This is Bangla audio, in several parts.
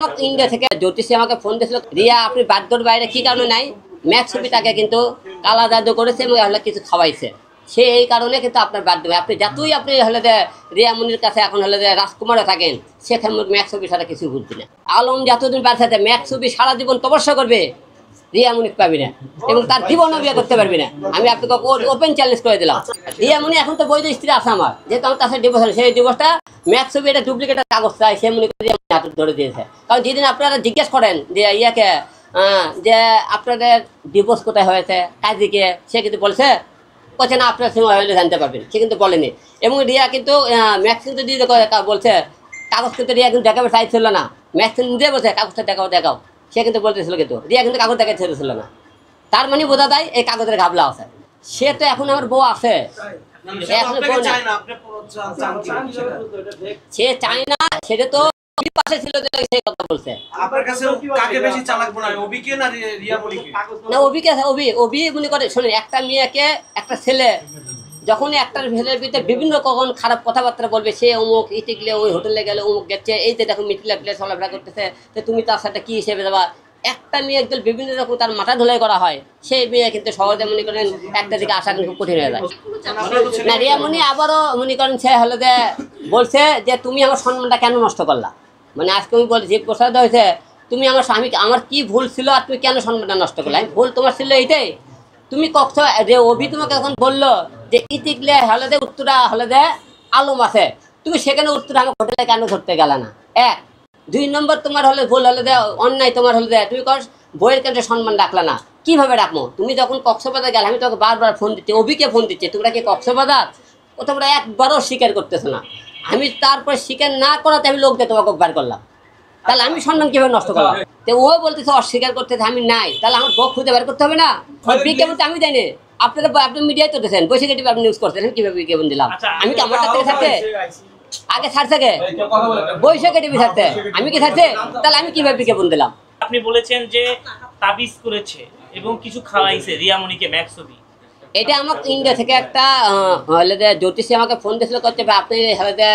ইন্ডিয়া থেকে জ্যোতিষী আমাকে ফোন দিয়েছিল, রিয়া আপনি বাধ্যর বাইরে কি কারণে নাই, ম্যাক্স ছবি তাকে কিন্তু কালা জাদু করেছে এবং হলে কিছু খাওয়াইছে, সে এই কারণে কিন্তু আপনার বাধ্য হবে। আপনি যতই আপনি হলে যে রিয়া মুনির কাছে এখন হলে যে রাজকুমারে থাকেন, সেখানে ম্যাক্স ছবি ছাড়া কিছু ভুলতি না। আলম যতদিন বাড়ছে ম্যাক্স ছবি সারা জীবন তপস্যা করবে, রিয়া মুনিক পাবি না এবং তার জীবনও বিয়ে করতে পারবি না। আমি আপনাকে ওপেন চ্যালেঞ্জ করে দিলাম। রিয়া মুনি এখন তো বৈধ স্ত্রী আছে আমার, যেহেতু আমার তার সাথে ডিভোর্স হলো, সেই ডিভোর্সটা ম্যাক্স ছবি এটা ডুপ্লিকেটের কাগজ চাই, সে মনে করে হাতে ধরে দিয়েছে। কারণ যেদিন আপনারা জিজ্ঞেস করেন যে ইয়াকে যে আপনাদের ডিভোর্স কোথায় হয়েছে কাজীকে, সে কিন্তু বলছে না আপনার সময় হলে জানতে পারবেন, সে কিন্তু বলেনি। এবং রিয়া কিন্তু ম্যাক্স কিন্তু দিয়ে বলছে কাগজ কিন্তু রিয়া কিন্তু দেখাবে চাইছিল না, ম্যাক্স নিজে বলছে কাগজটা দেখাও, সে কিন্তু বলতেছিল, কিন্তু রিয়া কিন্তু কাগজ দেখাতে ছেড়েছিল না। তার মানে বোঝা যায় এই কাগজের ঘাবলা আছে। সে তো এখন আমার বউ আছে, সে চায় না, সেটা তো পাশে ছিল সেই কথা বলছে। আপনার কাছে কাকে বেশি চালাক মনে হয়, ওবিকে না রিয়া মুনিকে? না ওবিকে, ওবি মনে করে শুনুন, একটা মেয়েকে একটা ছেলে যখন একটা ছেলের ভিতরে বিভিন্ন কখন খারাপ কথাবার্তা বলবে, সে অমুক ইটি গেলে ওই হোটেলে গেলে অমুক গেছে, এই যে দেখো মিটিলা প্লে চলাফেরা করতেছে, তো তুমি তার সাথে কি হিসেবে যাবা। একটা মেয়ে একদম বিভিন্ন রকম তার মাথা ধুলাই করা হয়, সেই মেয়ে কিন্তু সহজে মনে করেন একটা দিকে আসা কিন্তু কঠিন হয়ে যায় না। রিয়া মুনি আবারও মনে করেন সে হলো যে বলছে যে তুমি আমার সম্মানটা কেন নষ্ট করলা, মানে আজকে আমি বলছি প্রসাদ হয়েছে তুমি আমার স্বামী, আমার কি ভুল ছিল আর তুমি কেন সম্মানটা নষ্ট করলে, ভুল তোমার ছিল এইটাই। তুমি কখন যে অভি তোমাকে এখন বললো যে ইতিকলে হলে যে উত্তরা হলে যে আলম আছে, তুমি সেখানে উত্তরা আমার হোটেলে কেন ধরতে গেলে না। এক, দুই নম্বর তোমার হলে ভুল হলে যে অন্যায় তোমার হলে যে তুমি বইয়ের কেন্দ্রে সম্মান রাখলা না, কিভাবে রাখবো। তুমি যখন কক্সবাজার গেলে আমি তোকে বারবার ফোন দিচ্ছি, অভিকে ফোন দিচ্ছি, তোমরা কি কক্সবাজার, ও তোমরা একবারও স্বীকার করতেছো না। আমি তারপরে স্বীকার না করাতে আমি লোক দিয়ে তোমাকে বার করলাম, তাহলে আমি সম্মান কিভাবে নষ্ট করলাম। তো ও বলতেছে অস্বীকার করতেছে আমি নাই, তাহলে আমার বক খুঁজে বের করতে হবে না। বিজ্ঞাপন তো আমি দেয়নি, আপনারা আপনি মিডিয়ায় তো দিয়েছেন, বৈশাখী টিভি আপনি নিউজ করতেছেন, কিভাবে বিজ্ঞাপন দিলাম আমি কি আমার থেকে থাকতে আগে ছাড় থাকে বৈশাখী টিভি থাকতে আমি কি থাকতে, তাহলে আমি কিভাবে বিজ্ঞাপন দিলাম। আপনি বলেছেন যে তাবিজ করেছে এবং কিছু খাওয়াইছে রিয়া মুনিকে ম্যাক্স ছবি, এটা আমাকে ইন্ডিয়া থেকে একটা হলে যে জ্যোতিষী আমাকে ফোন দিয়েছিল, করতে আপনি হলে যে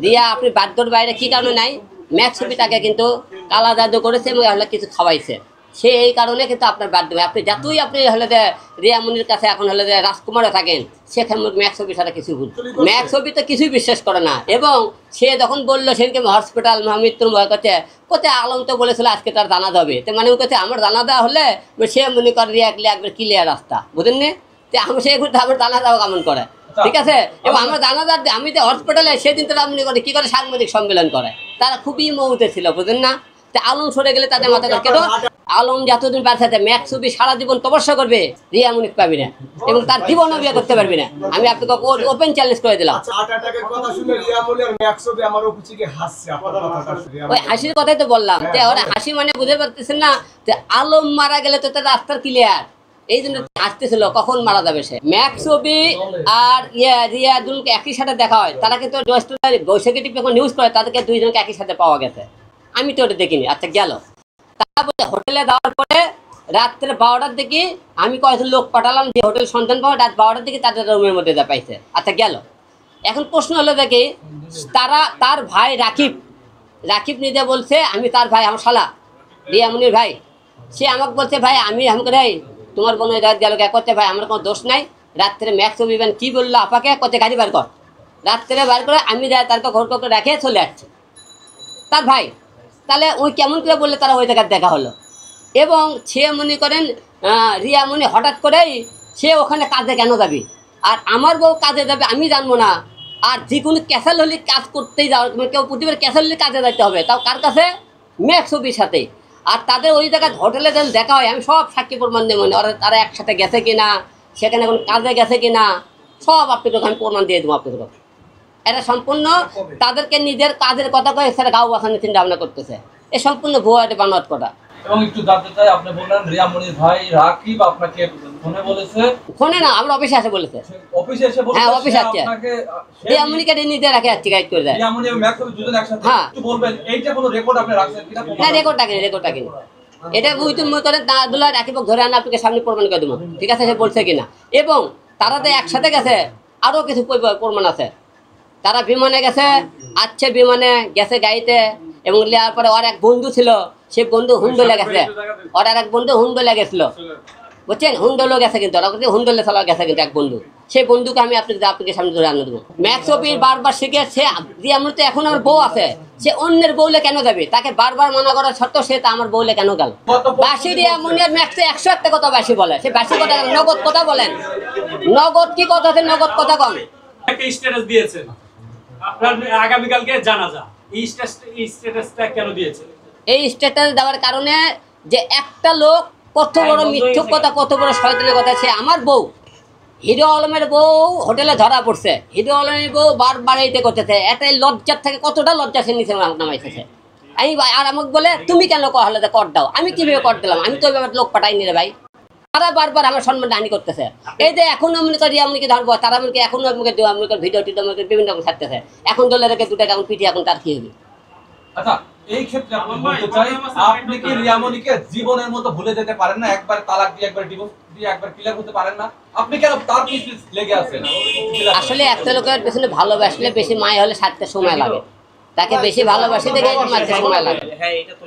রিয়া আপনি বাধ্যর বাইরে কি কারণে নাই, ম্যাক্স ছবি তাকে কিন্তু কালা জাদু করেছে এবং হলে কিছু খাওয়াইছে, সে এই কারণে কিন্তু আপনার বাধ্য হবে। আপনি যতই আপনি হলে যে রিয়া মুনির কাছে এখন হলে যে রাজকুমারে থাকেন, সেখানে ম্যাক্স ছবি ছাড়া কিছু ভুল, ম্যাক্স ছবি তো কিছুই বিশ্বাস করে না। এবং সে যখন বললো সেদিনকে হসপিটাল মৃত্যুর ভয় করতে আলম তো বলেছিল আজকে তার জানাজা হবে, তো মানে করছে আমার জানাজা হলে সে মনে করে রিয়া একবার ক্লিয়ার রাস্তা বুঝেন নি, তো আমি সে আমার জানাজাও কেমন করে, ঠিক আছে। এবং আমার জানাজার আমি যে হসপিটালে সেদিন তো মনে করে কি করে সাংবাদিক সম্মেলন করে, তারা খুবই মৌতে ছিল বুঝেন না। তো আলম সরে গেলে তাদের মাথা কেন, আলম যতদিন বাড়ছে ম্যাক্স ছবি সারা জীবন তপস্যা করবে, রিয়া মুনিক পাবি না এবং তার জীবনও বিয়ে করতে পারবি না। আমি আপনাকে ওপেন চ্যালেঞ্জ করে দিলাম। ওই হাসির কথাই তো বললাম, যে ওরা হাসি মানে বুঝতে পারতেছেন না, যে আলম মারা গেলে তো তার রাস্তার ক্লিয়ার, এই জন্য আসতেছিল কখন মারা যাবে সে। ম্যাক্স ছবি আর রিয়া দুজনকে একই সাথে দেখা হয়, তারা কিন্তু বৈশাখী টিভি যখন নিউজ করে তাদেরকে দুইজনকে একই সাথে পাওয়া গেছে, আমি তো ওটা দেখিনি। আচ্ছা গেল, তারপরে হোটেলে যাওয়ার পরে রাত্রে 12টার দিকে আমি কয়েকজন লোক পাঠালাম যে হোটেল সন্ধান পাওয়া, রাত 12টার দিকে তাদের রুমের মধ্যে যা পাইছে। আচ্ছা গেল, এখন প্রশ্ন হলো দেখি তার ভাই রাকিব নিজে বলছে আমি তার ভাই, আমার শালা রিয়া মুনির ভাই, সে আমাকে বলছে ভাই আমাকে ভাই তোমার বোন রাত গেল কে করতে, ভাই আমার কোনো দোষ নাই, রাত্রে ম্যাক্স ছবি কি বললো আপাকে করতে গাড়ি বার কর, রাত্রে বার করে আমি যাই তারকে ঘর করে রেখে চলে যাচ্ছি তার ভাই। তাহলে ওই কেমন করে বললে তারা ওই জায়গায় দেখা হলো। এবং সে মনে করেন রিয়া মুনি হঠাৎ করেই সে ওখানে কাজে কেন যাবে, আর আমার বউ কাজে যাবে আমি জানবো না। আর যে কোনো ক্যাসাল হলে কাজ করতেই যাওয়ার, কেউ প্রতিবার ক্যাসাল হলে কাজে যাইতে হবে, তাও কার কাছে, ম্যাক্স ছবির সাথে। আর তাদের ওই জায়গায় হোটেলে যেন দেখা হয়, আমি সব সাক্ষী প্রমাণ দেবো, ওরা তারা একসাথে গেছে কিনা, সেখানে এখন কাজে গেছে কিনা, সব আপনাদের আমি প্রমাণ দিয়ে দেবো আপনাদের কথা। এটা সম্পূর্ণ তাদেরকে নিজের কাজের কথা কয়ে সেটা গাও বাসানোর চিন্তা ভাবনা করতেছে, এ সম্পূর্ণ ভুয়া একটা বানোয়াট কথা। এবং একটু জানতে চাই, আপনি বললেন রিয়া মুনির ভাই রাকিব আপনাকে ফোনে বলেছে, ফোনে না আমার অফিসে আসে বলেছে, অফিসে এসে বলেছে, হ্যাঁ অফিসে আসছে, রিয়া মুনিকে নিজে রাখে আসছে গাইড করে দেয়। রিয়া মুনি এবং ম্যাক্স ছবি দুজন একসাথে, একটু বলবেন এইটা কোনো রেকর্ড আপনি রাখছেন কিনা? না রেকর্ডটা কিনা এটা বুঝতে মনে করে দাদুল্লাহ রাকিব ধরে আনা আপনাকে সামনে প্রমাণ করে দেবো, ঠিক আছে সে বলছে কিনা। এবং তারা তো একসাথে গেছে, আরও কিছু প্রমাণ আছে, তারা বিমানে গেছে, আসছে বিমানে গেছে গাড়িতে, এবং নেওয়ার পরে ওর এক বন্ধু ছিল, সে বন্ধু হুন্ডলে গেছে, ওর আর এক বন্ধু হুন্ডলে গেছিল, বুঝছেন? হুন্ডলে গেছে, কিন্তু ওরা হুন্ডলে চলা গেছে কিন্তু এক বন্ধু, সেই বন্ধুকে আমি আপনাকে সামনে ধরে আনতে দেবো। ম্যাক্স অফিস বারবার শিখে সে রিয়ামণি তো এখন আমার বউ আছে, সে অন্যের বউলে কেন যাবে? তাকে বারবার মানা করার সত্ত্বেও সে তা আমার বউলে কেন গেল? বাসি রিয়ামণি আর ম্যাক্সে 101টা কথা বাসি বলে, সে বাসি কথা নগদ কথা বলেন, নগদ কি কথা আছে, নগদ কথা কম। একটা স্ট্যাটাস দিয়েছেন আপনার আগামীকালকে জানাজা, এই স্ট্যাটাসটা কেন দিয়েছেন? এই স্ট্যাটাস দেওয়ার কারণে যে একটা লোক কত বড় মিথ্যুক কথা, কত বড় শয়তানের কথা, সে আমার বউ, হিরো আলমের বউ হোটেলে ধরা পড়ছে, হিরো আলমের বউ বারবার এইতে করতেছে, এটাই লজ্জার থেকে কতটা লজ্জা সে নিচে নামাইতেছে। আমি আর আমাকে বলে তুমি কেন কহলে কর দাও, আমি কিভাবে কর দিলাম, আমি তো এবার লোক পাঠাইনি রে ভাই। তারা বারবার আমার সম্মান হানি করতেছে। এই যে এখন মনে করি রিয়ামণিকে ধরবো, তারা মনে এখনো আমাকে ভিডিও টিডিও বিভিন্ন রকম ছাড়তেছে, এখন দলে রেখে দুটো এখন পিঠে, এখন তার কি হবে? আচ্ছা, এই ক্ষেত্রে আপনি বলতে চাই, আপনি কি রিয়ামণিকে জীবনের মতো ভুলে যেতে পারেন না? একবার তালাক দিয়ে, একবার ডিভোর্স দিয়ে, একবার ক্লিয়ার হতে পারেন না? আপনি কেন তার পিছনে লেগে আছেন? আসলে একটা লোকের পেছনে ভালোবাসলে বেশি মায় হলে সারতে সময় লাগে, তাকে বেশি ভালোবাসি দেখে মারতে সময় লাগে। হ্যাঁ, এটা তো